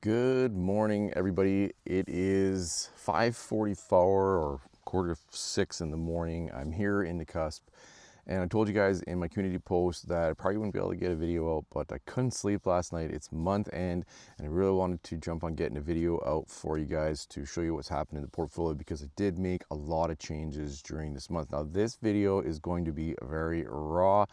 Good morning, everybody. It is 5:44 or quarter to 6 in the morning. I'm here in the cusp, and I told you guys in my community post that I probably wouldn't be able to get a video out, but I couldn't sleep last night. It's month end, and I really wanted to jump on getting a video out for you guys to show you what's happened in the portfolio because I did make a lot of changes during this month. Now, this video is going to be very raw.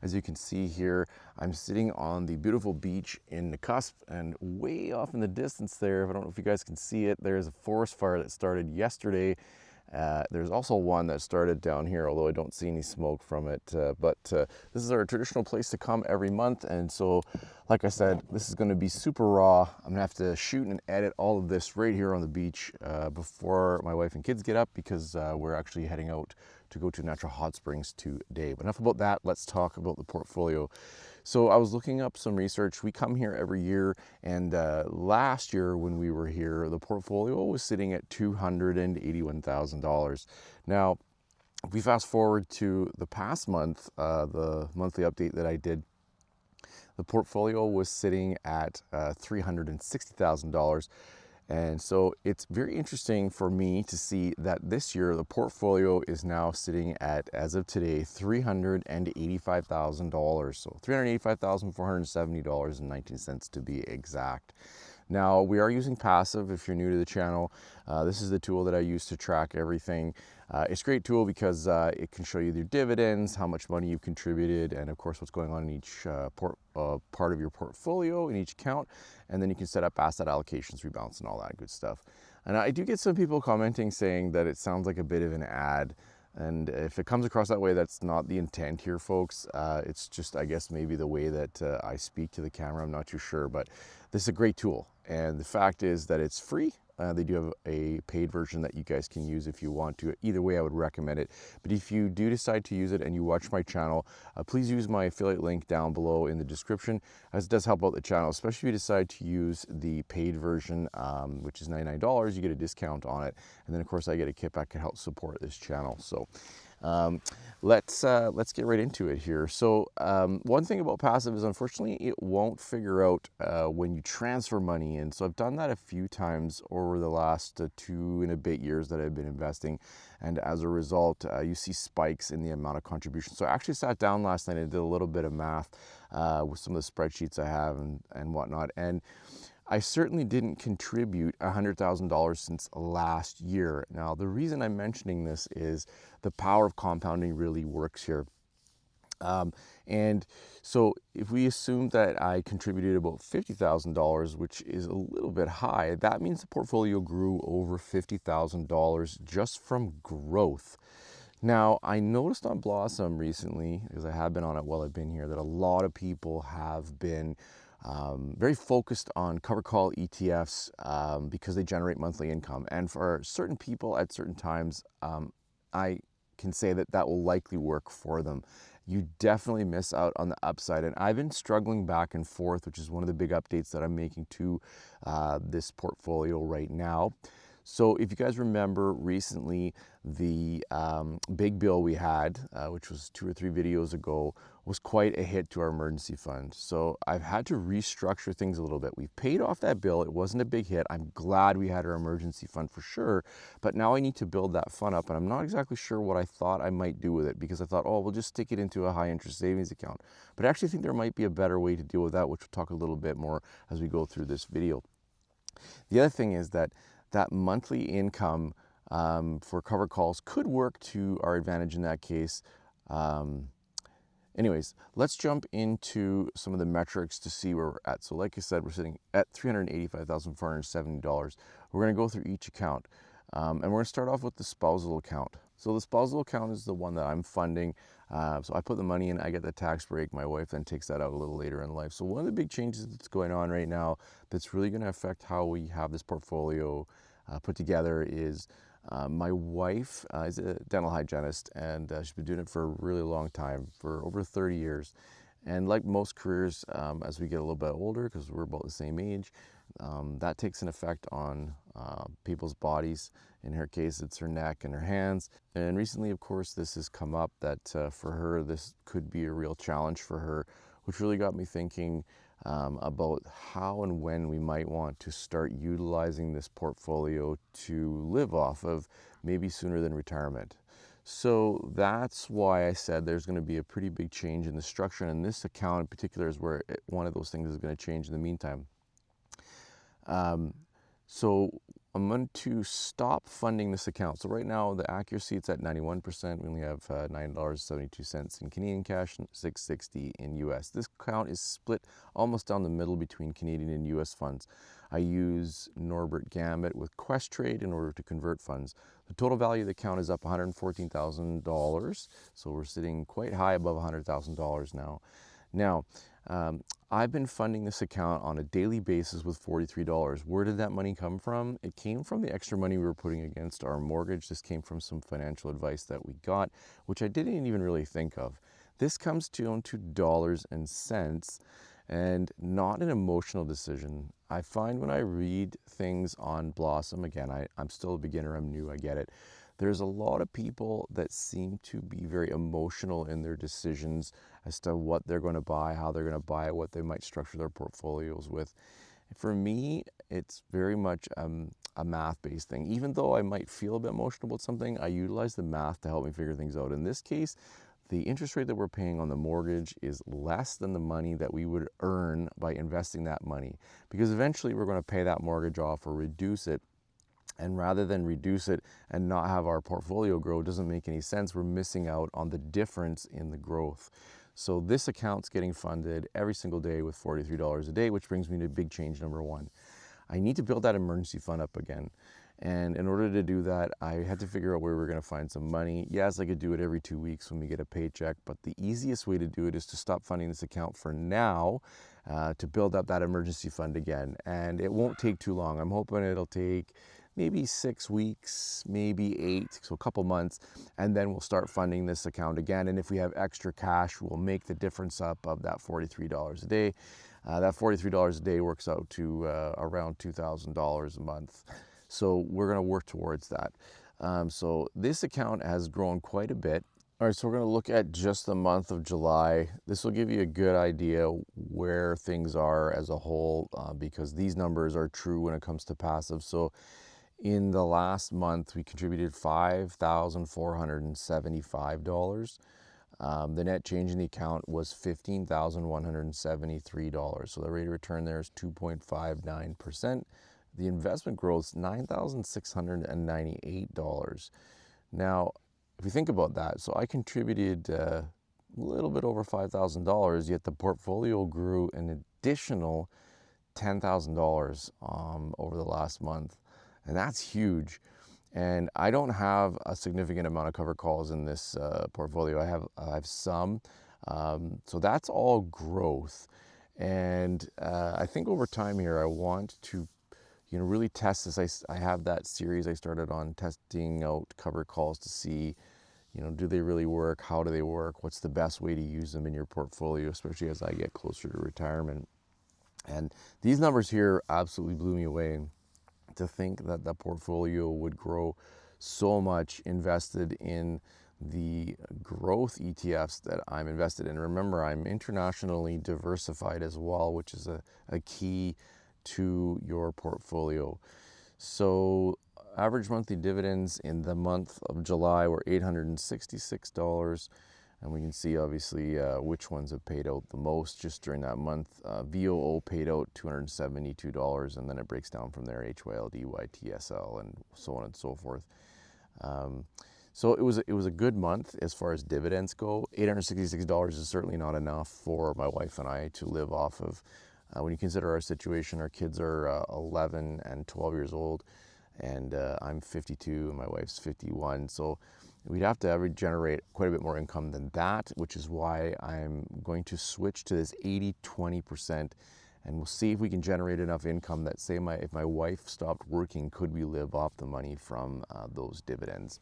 As you can see here, I'm sitting on the beautiful beach in the cusp, and way off in the distance there, I don't know if you guys can see it, there's a forest fire that started yesterday. There's also one that started down here, although I don't see any smoke from it. But this is our traditional place to come every month. And so, like I said, this is going to be super raw. I'm going to have to shoot and edit all of this right here on the beach before my wife and kids get up, because we're actually heading out to go to natural hot springs today. But enough about that. Let's talk about the portfolio. So I was looking up some research. We come here every year, and last year when we were here, the portfolio was sitting at $281,000. Now, if we fast forward to the past month, the monthly update that I did, the portfolio was sitting at $360,000. And so it's very interesting for me to see that this year the portfolio is now sitting at, as of today, $385,000. So $385,470.19 to be exact. Now, we are using passive. If you're new to the channel, this is the tool that I use to track everything. It's a great tool because it can show you your dividends, how much money you've contributed, and of course what's going on in each part of your portfolio, in each account. And then you can set up asset allocations, rebalance, and all that good stuff. And I do get some people commenting saying that it sounds like a bit of an ad. And if it comes across that way, that's not the intent here, folks. It's just, I guess, maybe the way that I speak to the camera. I'm not too sure, but this is a great tool. And the fact is that it's free. They do have a paid version that you guys can use if you want to. Either way, I would recommend it. But if you do decide to use it and you watch my channel, please use my affiliate link down below in the description, as it does help out the channel, especially if you decide to use the paid version, which is $99. You get a discount on it. And then, of course, I get a kickback to help support this channel. So let's get right into it here. So one thing about passive is, unfortunately, it won't figure out when you transfer money in. So I've done that a few times over the last 2 and a bit years that I've been investing, and as a result, you see spikes in the amount of contributions. So I actually sat down last night and did a little bit of math with some of the spreadsheets I have and whatnot, and I certainly didn't contribute $100,000 since last year. Now, the reason I'm mentioning this is the power of compounding really works here. And so if we assume that I contributed about $50,000, which is a little bit high, that means the portfolio grew over $50,000 just from growth. Now, I noticed on Blossom recently, because I have been on it while I've been here, that a lot of people have been very focused on cover call ETFs because they generate monthly income. And for certain people at certain times, I can say that that will likely work for them. You definitely miss out on the upside. And I've been struggling back and forth, which is one of the big updates that I'm making to this portfolio right now. So if you guys remember recently, the big bill we had, which was 2 or 3 videos ago, was quite a hit to our emergency fund. So I've had to restructure things a little bit. We've paid off that bill. It wasn't a big hit. I'm glad we had our emergency fund for sure, but now I need to build that fund up, and I'm not exactly sure what I thought I might do with it, because I thought, oh, we'll just stick it into a high interest savings account. But I actually think there might be a better way to deal with that, which we'll talk a little bit more as we go through this video. The other thing is that monthly income for cover calls could work to our advantage in that case. Anyways, let's jump into some of the metrics to see where we're at. So like I said, we're sitting at $385,470. We're going to go through each account, and we're going to start off with the spousal account. So the spousal account is the one that I'm funding. So I put the money in, I get the tax break. My wife then takes that out a little later in life. So one of the big changes that's going on right now that's really going to affect how we have this portfolio put together is my wife is a dental hygienist, and she's been doing it for a really long time, for over 30 years. And like most careers, as we get a little bit older, because we're about the same age, that takes an effect on people's bodies. In her case, it's her neck and her hands. And recently, of course, this has come up that for her, this could be a real challenge for her, which really got me thinking, about how and when we might want to start utilizing this portfolio to live off of, maybe sooner than retirement. So that's why I said there's going to be a pretty big change in the structure, and this account in particular is where one of those things is going to change in the meantime. So I'm going to stop funding this account. So right now the accuracy, it's at 91%. We only have $9.72 in Canadian cash and $6.60 in US. This account is split almost down the middle between Canadian and US funds. I use Norbert Gambit with Questrade in order to convert funds. The total value of the account is up $114,000. So we're sitting quite high above $100,000 now. Now, I've been funding this account on a daily basis with $43. Where did that money come from? It came from the extra money we were putting against our mortgage. This came from some financial advice that we got, which I didn't even really think of. This comes down to dollars and cents and not an emotional decision. I find when I read things on Blossom, again, I'm still a beginner, I'm new, I get it. There's a lot of people that seem to be very emotional in their decisions as to what they're going to buy, how they're going to buy it, what they might structure their portfolios with. For me, it's very much a math-based thing. Even though I might feel a bit emotional about something, I utilize the math to help me figure things out. In this case, the interest rate that we're paying on the mortgage is less than the money that we would earn by investing that money, because eventually we're going to pay that mortgage off or reduce it. And rather than reduce it and not have our portfolio grow, it doesn't make any sense. We're missing out on the difference in the growth. So this account's getting funded every single day with $43 a day, which brings me to big change number one. I need to build that emergency fund up again. And in order to do that, I had to figure out where we're going to find some money. Yes, I could do it every 2 weeks when we get a paycheck, but the easiest way to do it is to stop funding this account for now, to build up that emergency fund again. And it won't take too long. I'm hoping it'll take maybe 6 weeks, maybe 8, so a couple months, and then we'll start funding this account again. And if we have extra cash, we'll make the difference up of that $43 a day. That $43 a day works out to around $2,000 a month. So we're going to work towards that. So this account has grown quite a bit. All right, so we're going to look at just the month of July. This will give you a good idea where things are as a whole, because these numbers are true when it comes to passive. So in the last month, we contributed $5,475. The net change in the account was $15,173. So the rate of return there is 2.59%. The investment growth is $9,698. Now, if you think about that, so I contributed a little bit over $5,000, yet the portfolio grew an additional $10,000 over the last month. And that's huge. And I don't have a significant amount of covered calls in this portfolio. I have some. So that's all growth. And I think over time here, I want to really test this. I have that series I started on testing out covered calls to see, do they really work? How do they work? What's the best way to use them in your portfolio, especially as I get closer to retirement? And these numbers here absolutely blew me away. To think that the portfolio would grow so much invested in the growth ETFs that I'm invested in. Remember, I'm internationally diversified as well, which is a key to your portfolio. So average monthly dividends in the month of July were $866. And we can see obviously which ones have paid out the most just during that month. VOO paid out $272, and then it breaks down from there, HYLD, YTSL, and so on and so forth. So it was a good month as far as dividends go. $866 is certainly not enough for my wife and I to live off of. When you consider our situation, our kids are 11 and 12 years old, and I'm 52 and my wife's 51. So we'd have to generate quite a bit more income than that, which is why I'm going to switch to this 80-20%, and we'll see if we can generate enough income that, say, if my wife stopped working, could we live off the money from those dividends?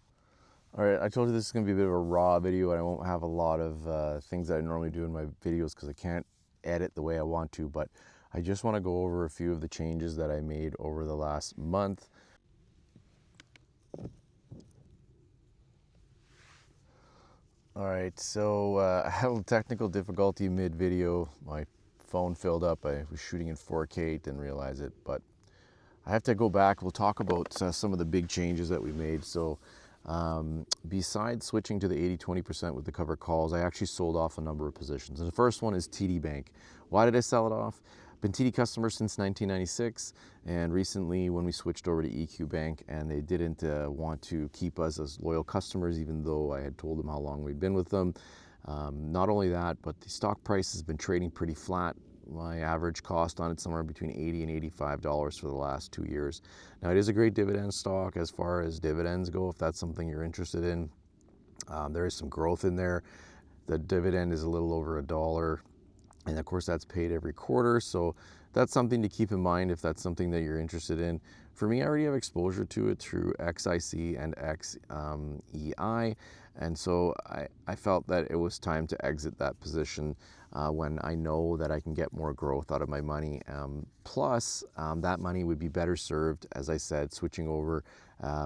All right, I told you this is going to be a bit of a raw video, and I won't have a lot of things that I normally do in my videos because I can't edit the way I want to, but I just want to go over a few of the changes that I made over the last month. All right, so I had a technical difficulty mid-video. My phone filled up. I was shooting in 4K, didn't realize it, but I have to go back. We'll talk about some of the big changes that we made. So besides switching to the 80-20% with the covered calls, I actually sold off a number of positions. And the first one is TD Bank. Why did I sell it off? Been TD customer since 1996, and recently when we switched over to EQ Bank, and they didn't want to keep us as loyal customers, even though I had told them how long we'd been with them. Not only that, but the stock price has been trading pretty flat. My average cost on it somewhere between $80 and $85 for the last 2 years. Now, it is a great dividend stock as far as dividends go, if that's something you're interested in. There is some growth in there. The dividend is a little over $1, and of course that's paid every quarter, so that's something to keep in mind if that's something that you're interested in. For me, I already have exposure to it through XIC and XEI, and so I felt that it was time to exit that position when I know that I can get more growth out of my money. Plus, that money would be better served, as I said, switching over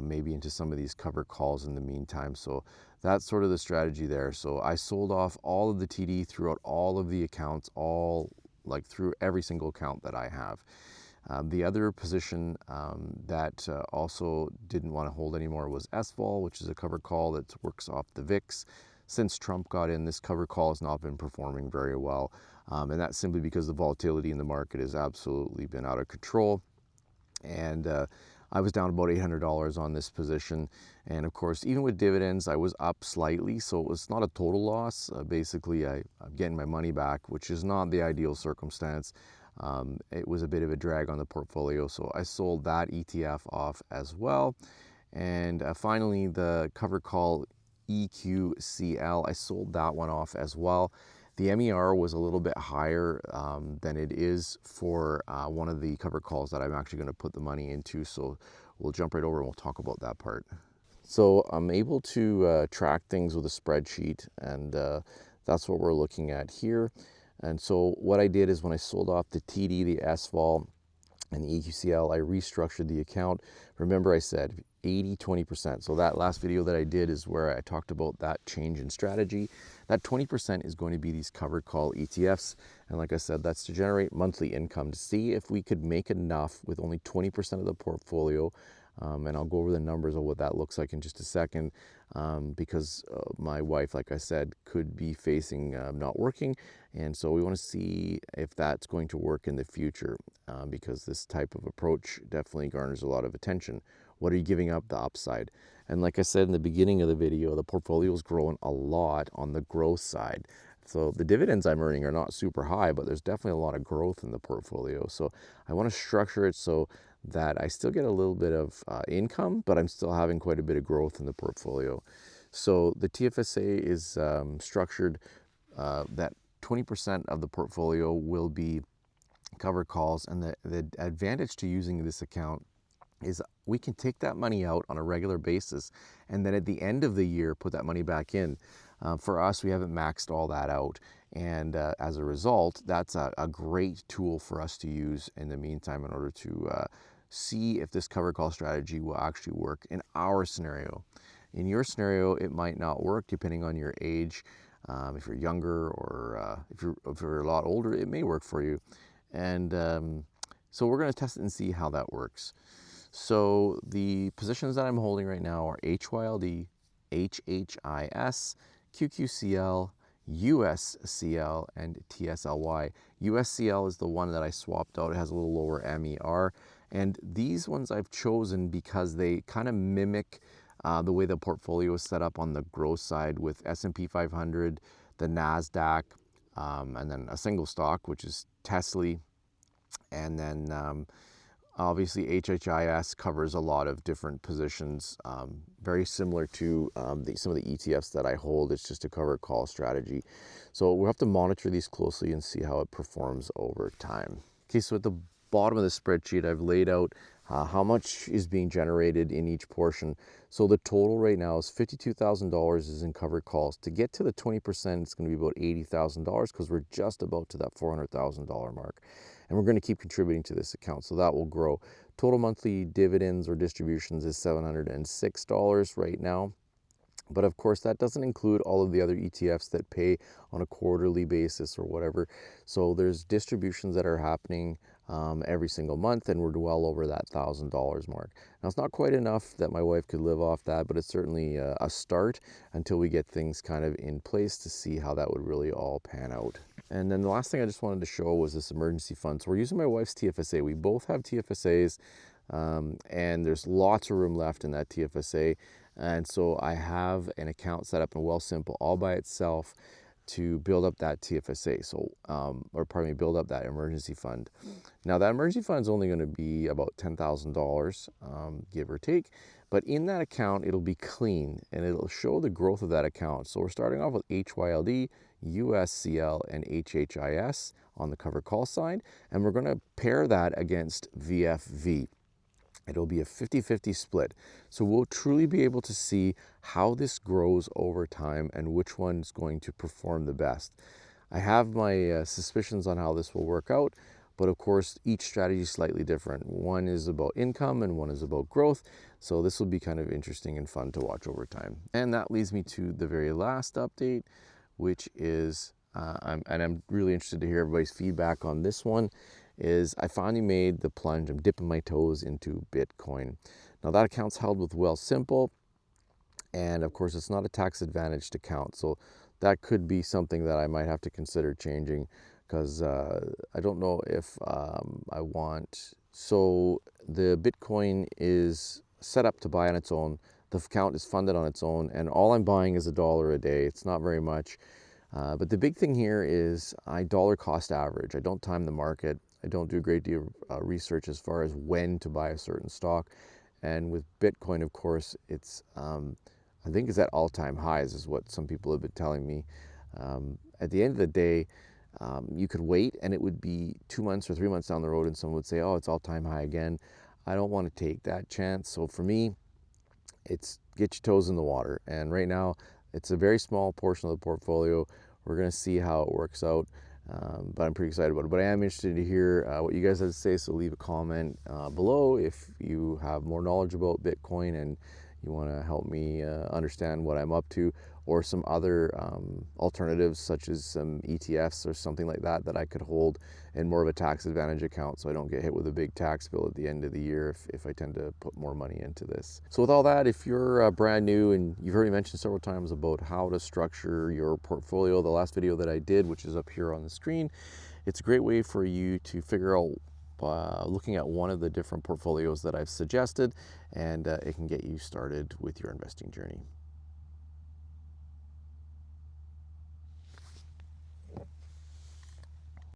maybe into some of these covered calls in the meantime. So that's sort of the strategy there. So I sold off all of the TD throughout all of the accounts, through every single account that I have. The other position that also didn't want to hold anymore was SVOL, which is a covered call that works off the VIX. Since Trump got in, this covered call has not been performing very well. And that's simply because the volatility in the market has absolutely been out of control. And I was down about $800 on this position. And of course, even with dividends, I was up slightly, so it was not a total loss. Basically, I'm getting my money back, which is not the ideal circumstance. It was a bit of a drag on the portfolio, so I sold that ETF off as well. And finally, the covered call EQCL, I sold that one off as well. The MER was a little bit higher than it is for one of the covered calls that I'm actually going to put the money into, so we'll jump right over and we'll talk about that part. So I'm able to track things with a spreadsheet, and that's what we're looking at here. And so what I did is when I sold off the TD, the SVOL, and the EQCL, I restructured the account. Remember, I said 80-20%. So that last video that I did is where I talked about that change in strategy. That 20% is going to be these covered call ETFs. And like I said, that's to generate monthly income, to see if we could make enough with only 20% of the portfolio. And I'll go over the numbers of what that looks like in just a second, because my wife, like I said, could be facing not working. And so we want to see if that's going to work in the future, because this type of approach definitely garners a lot of attention. What are you giving up the upside? And like I said in the beginning of the video, the portfolio is growing a lot on the growth side. So the dividends I'm earning are not super high, but there's definitely a lot of growth in the portfolio. So I want to structure it so that I still get a little bit of income, but I'm still having quite a bit of growth in the portfolio. So the TFSA is structured that 20% of the portfolio will be covered calls, and the advantage to using this account is we can take that money out on a regular basis, and then at the end of the year put that money back in. For us, we haven't maxed all that out, and as a result, that's a great tool for us to use in the meantime in order to see if this covered call strategy will actually work in our scenario. In your scenario, it might not work depending on your age. If you're younger, or if you're a lot older, it may work for you. And so we're going to test it and see how that works. So the positions that I'm holding right now are HYLD, HHIS, QQCL, USCL, and TSLY. USCL is the one that I swapped out. It has a little lower MER. And these ones I've chosen because they kind of mimic the way the portfolio is set up on the growth side, with S&P 500, the NASDAQ, and then a single stock, which is Tesla. And then obviously HHIS covers a lot of different positions, very similar to some of the ETFs that I hold. It's just a covered call strategy. So we'll have to monitor these closely and see how it performs over time. Okay, so at the bottom of the spreadsheet, I've laid out how much is being generated in each portion. So the total right now is $52,000 is in covered calls. To get to the 20%, it's going to be about $80,000, because we're just about to that $400,000 mark. And we're going to keep contributing to this account, so that will grow. Total monthly dividends or distributions is $706 right now. But of course, that doesn't include all of the other ETFs that pay on a quarterly basis or whatever. So there's distributions that are happening every single month, and we're well over that $1,000 mark. Now, it's not quite enough that my wife could live off that, but it's certainly a start until we get things kind of in place to see how that would really all pan out. And then the last thing I just wanted to show was this emergency fund. So we're using my wife's TFSA. We both have TFSAs, and there's lots of room left in that TFSA. And so I have an account set up in Wealthsimple all by itself to build up that TFSA. So, or pardon me, build up that emergency fund. Now that emergency fund is only going to be about $10,000, give or take. But in that account, it'll be clean and it'll show the growth of that account. So we're starting off with HYLD, USCL, and HHIS on the cover call side. And we're going to pair that against VFV. It'll be a 50-50 split. So we'll truly be able to see how this grows over time and which one's going to perform the best. I have my suspicions on how this will work out, but of course each strategy is slightly different. One is about income and one is about growth. So this will be kind of interesting and fun to watch over time. And that leads me to the very last update, which is, I'm really interested to hear everybody's feedback on this one, is I finally made the plunge. I'm dipping my toes into Bitcoin. Now that account's held with Wealthsimple, and of course it's not a tax advantaged account. So that could be something that I might have to consider changing, because I don't know if I want. So the Bitcoin is set up to buy on its own. The account is funded on its own, and all I'm buying is $1 a day. It's not very much. But the big thing here is I dollar cost average. I don't time the market. I don't do a great deal of research as far as when to buy a certain stock. And with Bitcoin, of course, it's I think it's at all-time highs is what some people have been telling me. At the end of the day, you could wait and it would be 2 months or 3 months down the road and someone would say, oh, it's all-time high again. I don't want to take that chance. So for me, it's get your toes in the water. And right now, it's a very small portion of the portfolio. We're going to see how it works out. But I'm pretty excited about it. But I am interested to hear what you guys have to say, so leave a comment below if you have more knowledge about Bitcoin and you want to help me understand what I'm up to, or some other alternatives such as some ETFs or something like that that I could hold in more of a tax advantage account so I don't get hit with a big tax bill at the end of the year if I tend to put more money into this. So with all that, if you're brand new, and you've heard me mention several times about how to structure your portfolio, the last video that I did, which is up here on the screen, it's a great way for you to figure out looking at one of the different portfolios that I've suggested, and it can get you started with your investing journey.